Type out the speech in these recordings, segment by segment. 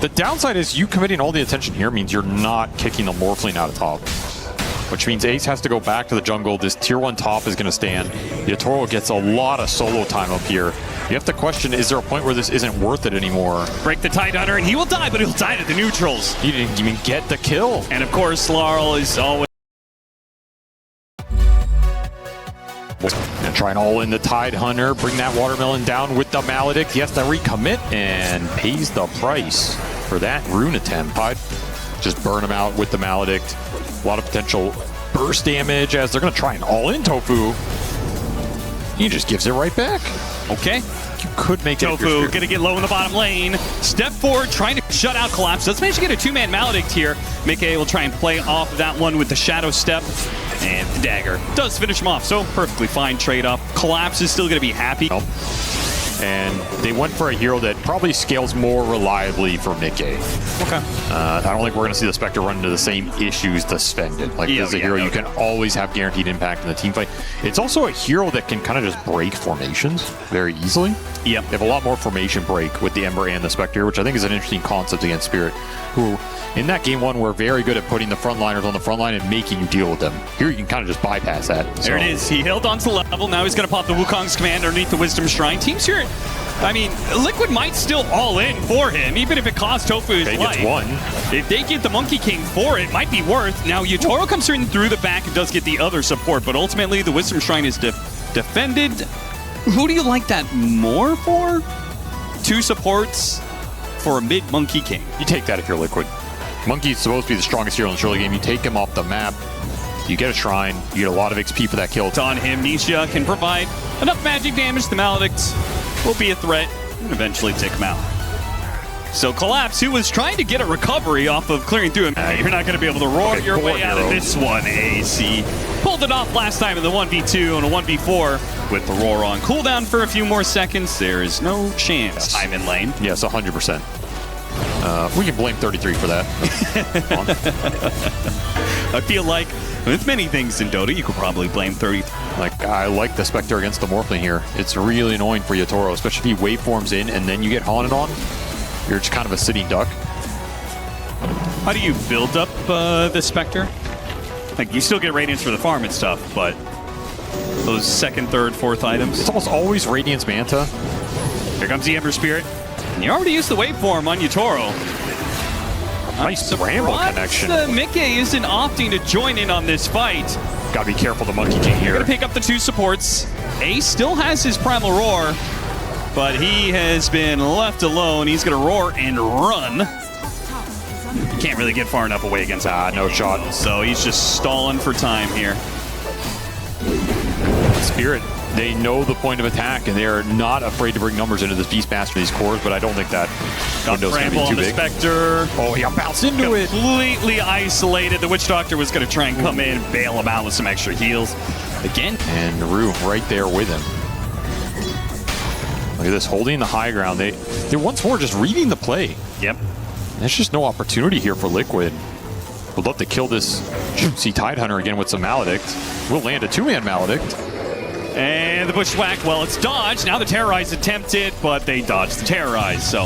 The downside is you committing all the attention here means you're not kicking the Morphling out of top. Which means Ace has to go back to the jungle. This tier 1 top is going to stand. Yatoro gets a lot of solo time up here. You have to question, is there a point where this isn't worth it anymore? Break the Tidehunter, and he will die, but he'll die to the neutrals. He didn't even get the kill. And of course, Larl is always... And try and all in the Tidehunter, bring that Watermelon down with the Maledict. He has to recommit and pays the price for that rune attempt. Just burn him out with the Maledict. A lot of potential burst damage as they're going to try and all-in Tofu. He just gives it right back. Okay. You could make Tofu going to get low in the bottom lane. Step forward, trying to shut out Collapse. Let's manage to get a two-man Maledict here. Mickey will try and play off of that one with the Shadow Step. And the dagger does finish him off, so perfectly fine trade-off. Collapse is still going to be happy. And they went for a hero that probably scales more reliably for Mickey. Okay. I don't think we're going to see the Spectre run into the same issues to spend it. Like, this is a hero you can always have guaranteed impact in the team fight. It's also a hero that can kind of just break formations very easily. Yep. They have a lot more formation break with the Ember and the Spectre, which I think is an interesting concept against Spirit, who in that game one were very good at putting the frontliners on the front line and making you deal with them. Here you can kind of just bypass that. There it is. He held on to level. Now he's going to pop the Wukong's command underneath the Wisdom Shrine. Team Spirit, I mean, Liquid might still all in for him, even if it costs Tofu his life. Gets one. If they get the Monkey King for it, might be worth. Now Yatoro comes in through the back and does get the other support, but ultimately the Wisdom Shrine is defended. Who do you like that more for? Two supports for a mid Monkey King. You take that if you're Liquid. Monkey's supposed to be the strongest hero in the early game. You take him off the map, you get a shrine, you get a lot of XP for that kill. It's on him. Nisha can provide enough magic damage. The Maledict will be a threat and eventually take him out. So Collapse, who was trying to get a recovery off of clearing through him. You're not going to be able to roar your way out of this one, AC. Pulled it off last time in the 1v2 and a 1v4 with the roar on cooldown for a few more seconds. There is no chance. I'm in lane. Yes, 100%. We can blame 33 for that. I feel like with many things in Dota, you could probably blame 33. Like, I like the Spectre against the Morphling here. It's really annoying for Yatoro, especially if he waveforms in and then you get haunted on. You're just kind of a sitting duck. How do you build up the Spectre? Like, you still get Radiance for the farm and stuff, but those second, third, fourth items. It's almost always Radiance Manta. Here comes the Ember Spirit. And you already used the waveform on Yatoro. Nice Ramble connection. Mickey isn't opting to join in on this fight. Gotta be careful the Monkey King here. Gonna pick up the two supports. Ace still has his Primal Roar, but he has been left alone. He's gonna roar and run. He can't really get far enough away against no shot. So he's just stalling for time here. Spirit, they know the point of attack, and they are not afraid to bring numbers into this Beastmaster, these cores, but I don't think that window's going to be too big. Spectre. Oh, he got bounced into it. Completely isolated. The Witch Doctor was going to try and come in, bail him out with some extra heals. Again. And Rue right there with him. Look at this, holding the high ground. They're once more just reading the play. Yep. There's just no opportunity here for Liquid. Would love to kill this juicy Tidehunter again with some Maledict. We'll land a two-man Maledict. And the Bushwhack, well, it's dodged. Now the Terrorize attempted, but they dodged the Terrorize, so.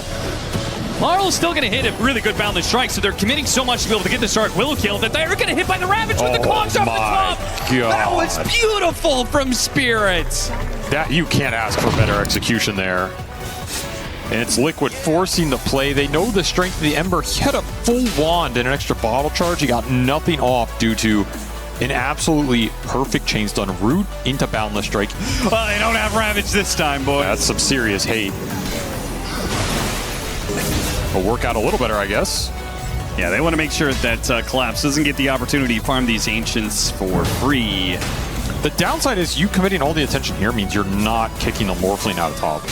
Marl's still going to hit a really good boundless strike, so they're committing so much to be able to get the Stark Willow kill that they're going to hit by the Ravage with the Cogs off the top. God. That was beautiful from Spirit. That, you can't ask for better execution there. And it's Liquid forcing the play. They know the strength of the Ember. He had a full wand and an extra bottle charge. He got nothing off due to an absolutely perfect chain stun route into Boundless Strike. Well, they don't have Ravage this time, boys. That's some serious hate. Will work out a little better, I guess. Yeah, they want to make sure that Collapse doesn't get the opportunity to farm these Ancients for free. The downside is you committing all the attention here means you're not kicking the Morphling out of top.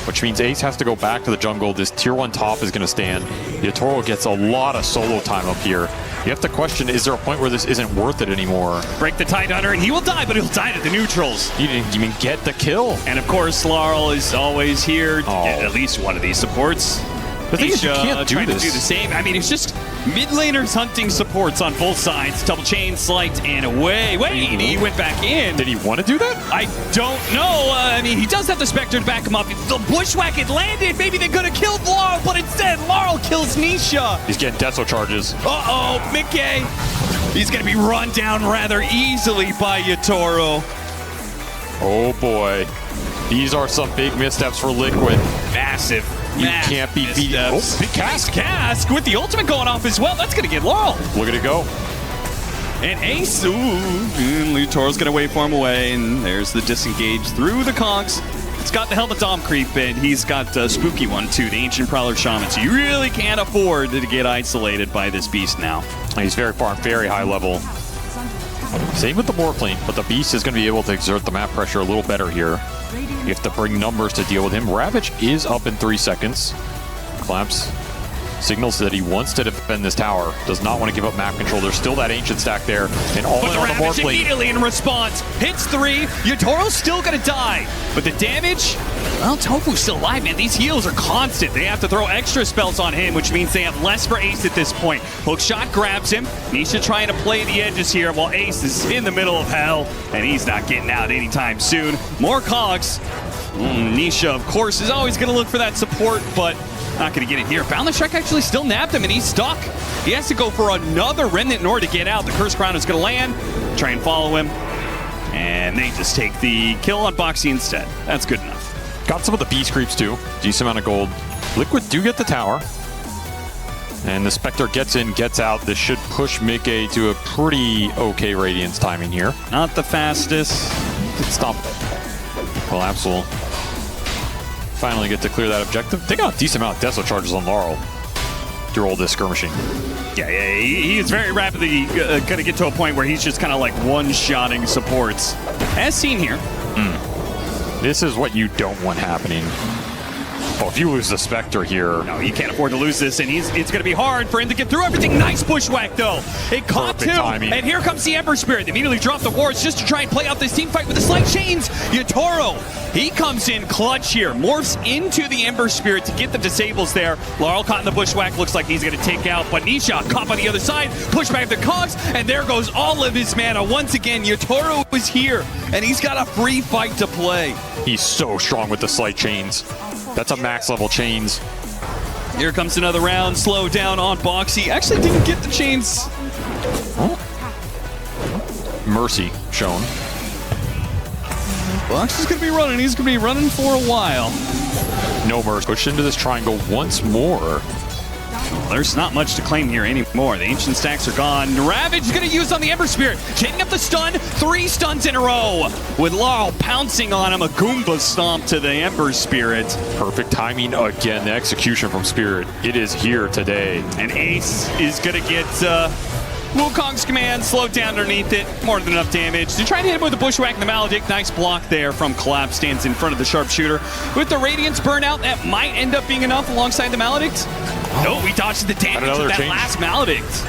Which means Ace has to go back to the jungle. This tier 1 top is going to stand. Yatoro gets a lot of solo time up here. You have to question, is there a point where this isn't worth it anymore? Break the Tidehunter, and he will die, but he'll die to the neutrals. He didn't even get the kill. And of course, Larl is always here to get at least one of these supports. The thing is, you can't do this. To do the same. I mean, it's just mid laners hunting supports on both sides. Double chain, slight, and away. Wait, he went back in. Did he want to do that? I don't know. I mean, he does have the Spectre to back him up. If the Bushwhack had landed, maybe they could have killed Laurel, but instead, Laurel kills Nisha. He's getting Deso charges. Uh-oh, Mickey. He's going to be run down rather easily by Yatoro. Oh boy. These are some big missteps for Liquid. Massive. You can't be beaten. Oh, big Cask. Cask with the ultimate going off as well. That's going to get Laurel. Look at it go. And Ace, and Yatoro's going to wait for him away, and there's the disengage through the cogs. It's got the Helmet Dom creep, and he's got a spooky one too, the Ancient Prowler Shaman. So you really can't afford to get isolated by this beast now. He's very far, very high level. Same with the Morphling, but the beast is going to be able to exert the map pressure a little better here. You have to bring numbers to deal with him. Ravage is up in 3 seconds. Collapse signals that he wants to defend this tower. Does not want to give up map control. There's still that Ancient stack there. And all in on the Morphling. Immediately in response. Hits 3. Yatoro's still going to die. But the damage, well, Tofu's still alive, man. These heals are constant. They have to throw extra spells on him, which means they have less for Ace at this point. Hookshot grabs him. Nisha trying to play the edges here while Ace is in the middle of hell. And he's not getting out anytime soon. More cogs. Nisha, of course, is always going to look for that support, but not going to get it here. Boundless Strike actually still nabbed him, and he's stuck. He has to go for another Remnant in order to get out. The Curse Crown is going to land. Try and follow him. And they just take the kill on Boxy instead. That's good enough. Got some of the beast creeps too. Decent amount of gold. Liquid do get the tower. And the Spectre gets in, gets out. This should push Mickey to a pretty okay Radiance timing here. Not the fastest. Stop. Collapse will finally get to clear that objective. They got a decent amount of Deso charges on Laurel through all this skirmishing. Yeah, he is very rapidly going to get to a point where he's just kind of like one-shotting supports. As seen here. This is what you don't want happening. Oh, if you lose the Spectre here. No, you can't afford to lose this, and it's going to be hard for him to get through everything. Nice bushwhack, though. It caught him, and here comes the Ember Spirit. They immediately drop the wards just to try and play out this team fight with the slight chains. Yatoro, he comes in clutch here, morphs into the Ember Spirit to get the disables there. Laurel caught in the bushwhack, looks like he's going to take out, but Nisha caught by the other side, push back the cogs, and there goes all of his mana. Once again, Yatoro is here, and he's got a free fight to play. He's so strong with the slight chains. That's a max level chains. Here comes another round. Slow down on Boxy. Actually didn't get the chains. Oh. Mercy shown. Boxy's going to be running. He's going to be running for a while. No mercy. Pushed into this triangle once more. There's not much to claim here anymore. The ancient stacks are gone. Ravage is going to use on the Ember Spirit. Chaining up the stun. 3 stuns in a row. With Laurel pouncing on him. A Goomba stomp to the Ember Spirit. Perfect timing again. The execution from Spirit. It is here today. And Ace is going to get Wukong's command slowed down underneath it. More than enough damage. To try and hit him with the bushwhack and the Maledict. Nice block there from Collapse. Stands in front of the sharpshooter. With the Radiance burnout, that might end up being enough alongside the Maledict. No, he dodged the damage of that last Maledict.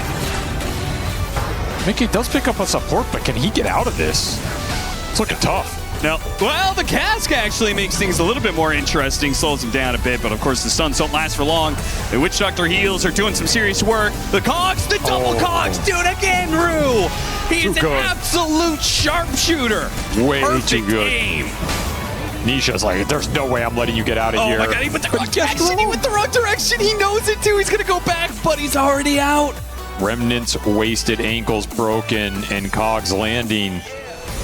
Mickey does pick up a support, but can he get out of this? It's looking tough. No. Well, the Cask actually makes things a little bit more interesting, slows him down a bit, but of course the stuns don't last for long. The Witch Doctor heals are doing some serious work. The Cogs, the double Cogs, do it again, Rue! He is an absolute sharpshooter. Way too good. Aim. Nisha's like, there's no way I'm letting you get out of here. Oh my god, he went the wrong direction, he went the wrong direction, he knows it too, he's gonna go back, but he's already out. Remnants wasted, ankles broken, and Cogs landing.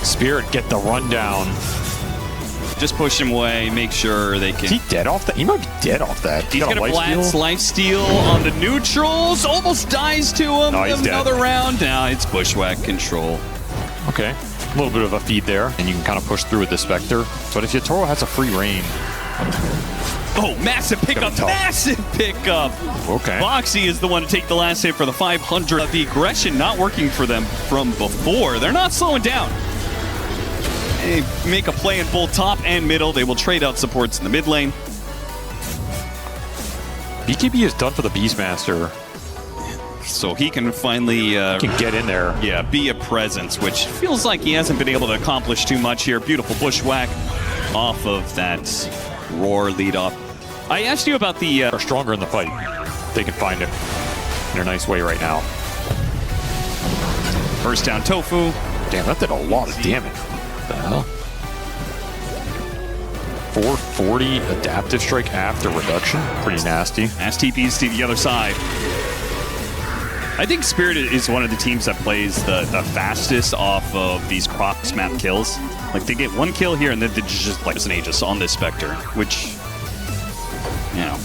Spirit get the rundown. Just push him away, make sure they can... Is he dead off that? He might be dead off that. He's gonna blast lifesteal on the neutrals, almost dies to him. No, he's another dead. Round, now it's bushwhack control. Okay. A little bit of a feed there, and you can kind of push through with the Spectre. But if Yatoro has a free reign... Oh, massive pickup, massive pickup! Okay. Boxy is the one to take the last hit for the 500. The aggression not working for them from before. They're not slowing down. They make a play in both top and middle. They will trade out supports in the mid lane. BKB is done for the Beastmaster. So he can finally can get in there. Yeah, be a presence, which feels like he hasn't been able to accomplish too much here. Beautiful bushwhack off of that roar lead off. I asked you about the... They're stronger in the fight. They can find it in a nice way right now. First down Tofu. Damn, that did a lot of damage. What the hell? 440 adaptive strike after reduction. Pretty nasty. As TPs to the other side. I think Spirit is one of the teams that plays the fastest off of these cross map kills. Like, they get one kill here and then they just like an Aegis on this Spectre, which, you know.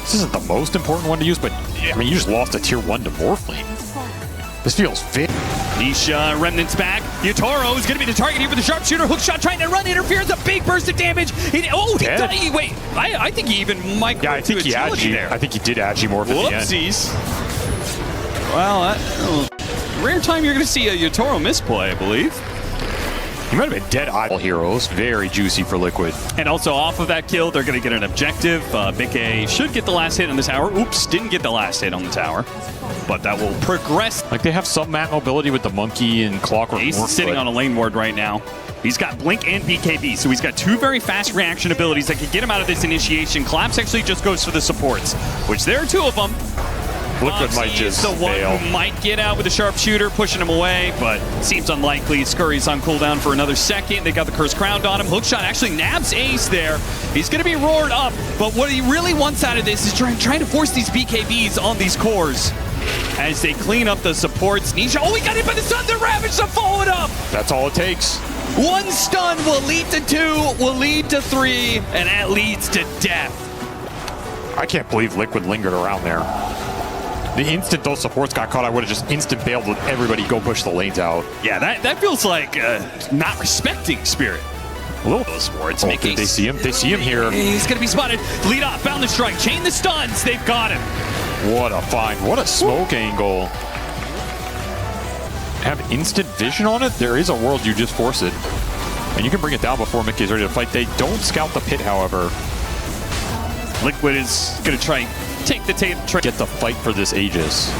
This isn't the most important one to use, but I mean, you just lost a tier 1 to Morphling. This feels fit. Nisha, Remnant's back. Yutaro is going to be the target here for the sharpshooter. Hookshot trying to run, interference, a big burst of damage. Wait, I think he even might I think he did agi morph at the end. Whoopsies. Well, rare time you're going to see a Yutaro misplay, I believe. He might have been dead idle heroes. Very juicy for Liquid. And also off of that kill, they're going to get an objective. Mickey should get the last hit on the tower. Oops, didn't get the last hit on the tower. But that will progress. Like, they have some map mobility with the monkey and clockwork. Ace is sitting on a lane ward right now. He's got Blink and BKB, so he's got two very fast reaction abilities that can get him out of this initiation. Collapse actually just goes for the supports, which there are two of them. Liquid might just the one fail. who might get out with a sharpshooter, pushing him away, but seems unlikely. Scurry's on cooldown for another second. They got the curse crowned on him. Hookshot actually nabs Ace there. He's going to be roared up, but what he really wants out of this is trying to force these BKBs on these cores as they clean up the supports. Nisha, he got hit by the stun. The Ravage to follow it up. That's all it takes. One stun will lead to 2, will lead to 3, and that leads to death. I can't believe Liquid lingered around there. The instant those supports got caught, I would have just instant bailed with everybody go push the lanes out. Yeah, that feels like not respecting Spirit. A little those sports. They see him. They see him here. He's going to be spotted. Lead off, found the strike, chain the stuns. They've got him. What a find. What a smoke angle. Have instant vision on it? There is a world you just force it. And you can bring it down before Mickey's ready to fight. They don't scout the pit, however. Liquid is going to try take the get the fight for this Aegis.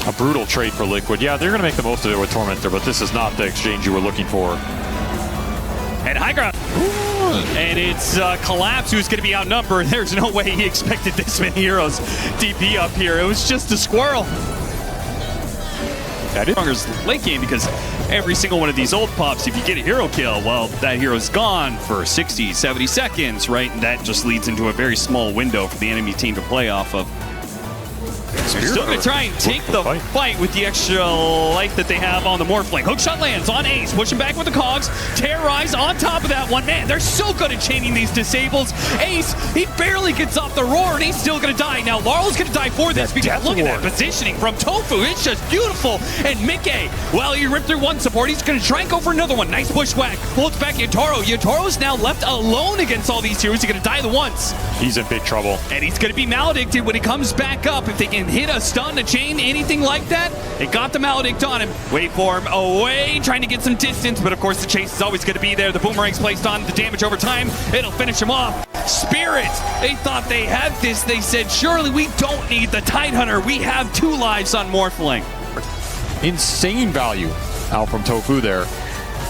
A brutal trade for Liquid. Yeah, they're going to make the most of it with Tormentor, but this is not the exchange you were looking for. And high ground. And it's Collapse who's going to be outnumbered. There's no way he expected this many heroes DP up here. It was just a squirrel. That is Hunger's late game because every single one of these old pops, if you get a hero kill, well, that hero's gone for 60, 70 seconds, right? And that just leads into a very small window for the enemy team to play off of. They're still going to try and take the fight with the extra life that they have on the Morphling. Hookshot lands on Ace, pushing back with the cogs. Terrorize on top of that one. Man, they're so good at chaining these disables. Ace, he barely gets off the roar, and he's still going to die. Now, Laurel's going to die for this because look at that positioning from Tofu. It's just beautiful. And Mickey, well, he ripped through one support. He's going to try and go for another one. Nice bushwhack. Pulls back Yutaro. Yutaro's now left alone against all these heroes. He's going to die the once. He's in big trouble. And he's going to be maledicted when he comes back up. If they can hit a stun, a chain, anything like that, they got the maledict on him. Wait for him away, trying to get some distance, but of course the chase is always going to be there. The boomerang's placed on, the damage over time, it'll finish him off. Spirit, they thought they had this. They said, surely we don't need the Tidehunter. We have 2 lives on Morphling. Insane value out from Tofu there.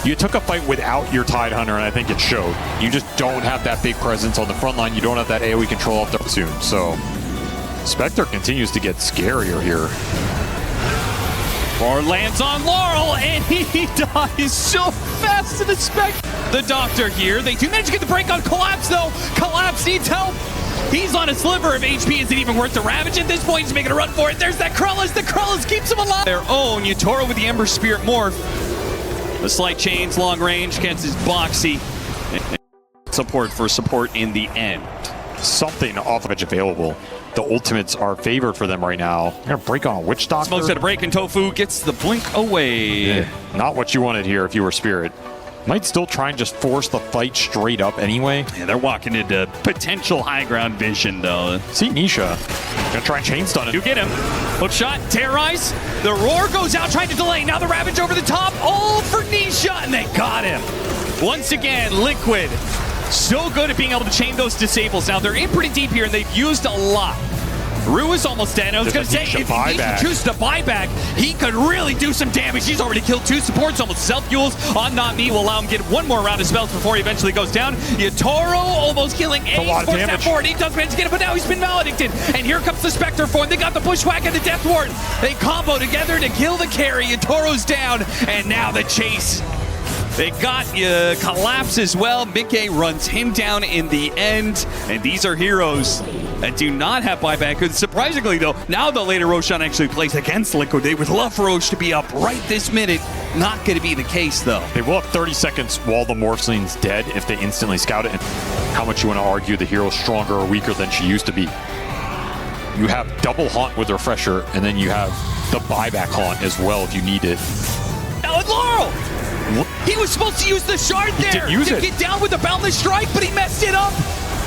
You took a fight without your Tidehunter, and I think it showed. You just don't have that big presence on the front line. You don't have that AoE control up there soon, so Spectre continues to get scarier here. Or lands on Laurel, and he dies so fast to the Spectre. The Doctor here. They do manage to get the break on Collapse, though. Collapse needs help. He's on a sliver of HP. Is it even worth the Ravage at this point? He's making a run for it. There's that Krellis. The Krellis keeps him alive. Their own Yutaro with the Ember Spirit morph. The slight chains, long range, against his boxy. Support for support in the end. Something off of edge available. The ultimates are favored for them right now. They're going to break on a Witch Doctor. Smokes at a break, and Tofu gets the blink away. Yeah, not what you wanted here if you were Spirit. Might still try and just force the fight straight up anyway. Yeah, they're walking into potential high ground vision, though. See Nisha. Gonna try and chain stun him. You get him. Hook shot, terrorize. The roar goes out, trying to delay. Now the Ravage over the top. All for Nisha, and they got him. Once again, Liquid. So good at being able to chain those disables. Now, they're in pretty deep here, and they've used a lot. Rue is almost dead. I was going to say, if he chooses to buy back, he could really do some damage. He's already killed 2 supports, almost self-fuels on Not Me. Will allow him to get 1 more round of spells before he eventually goes down. Yutaro almost killing Ace. Force that forward. He does manage to get it, but now he's been maledicted. And here comes the Spectre form. They got the Bushwhack and the Death Ward. They combo together to kill the carry. Yutaro's down, and now the chase They got Collapse as well. Mickey runs him down in the end. And these are heroes that do not have buyback. And surprisingly, though, now the later Roshan actually plays against Liquid. They would love for Roche to be up right this minute. Not going to be the case, though. They will have 30 seconds while the Morphline's dead if they instantly scout it. And how much you want to argue the hero's stronger or weaker than she used to be. You have double haunt with Refresher, and then you have the buyback haunt as well if you need it. Now with Laurel! He was supposed to use the shard there to get down with the Boundless Strike, but he messed it up.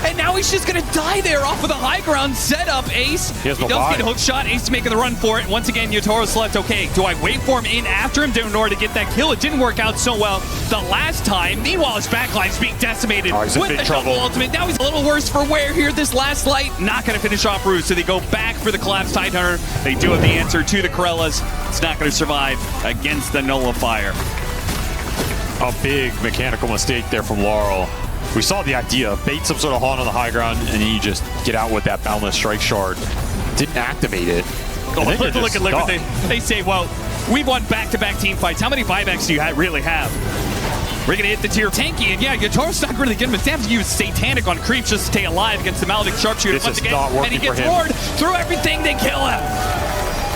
And now he's just going to die there off of the high ground setup. Ace, he does get a hook shot. Ace making the run for it. Once again, Yatoro's left. Okay, do I wait for him in after him in order to get that kill? It didn't work out so well the last time. Meanwhile, his backline's being decimated with the double ultimate. Now he's a little worse for wear here. This last light, not going to finish off Ruse. So they go back for the Collapse Tidehunter. They do have the answer to the Corellas. It's not going to survive against the Nullifier. A big mechanical mistake there from Laurel. We saw the idea, bait some sort of haunt on the high ground, and then you just get out with that Boundless Strike shard. Didn't activate it. Oh, look at Liquid. They say, well, we won back-to-back team fights. How many buybacks do you really have? We're going to hit the tier tanky, and yeah, Yatoro's not really getting him. They have to use Satanic on creeps just to stay alive against the Maledict Sharpshooter once again. And he gets roared through everything, they kill him.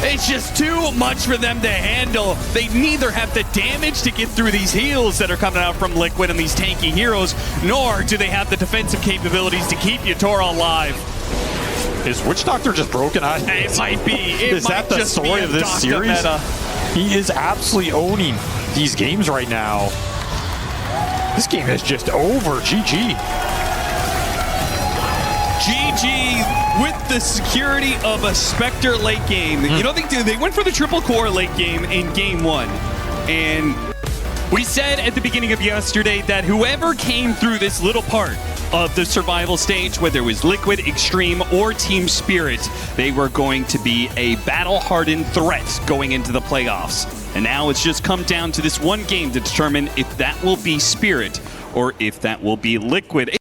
It's just too much for them to handle. They neither have the damage to get through these heals that are coming out from Liquid and these tanky heroes, nor do they have the defensive capabilities to keep Yatoro alive. Is Witch Doctor just broken? It might be. Is that the story of this series? Meta. He is absolutely owning these games right now. This game is just over. GG. GG with the security of a Spectre late game. You know, they went for the triple core late game in game one. And we said at the beginning of yesterday that whoever came through this little part of the survival stage, whether it was Liquid, Extreme, or Team Spirit, they were going to be a battle-hardened threat going into the playoffs. And now it's just come down to this one game to determine if that will be Spirit or if that will be Liquid.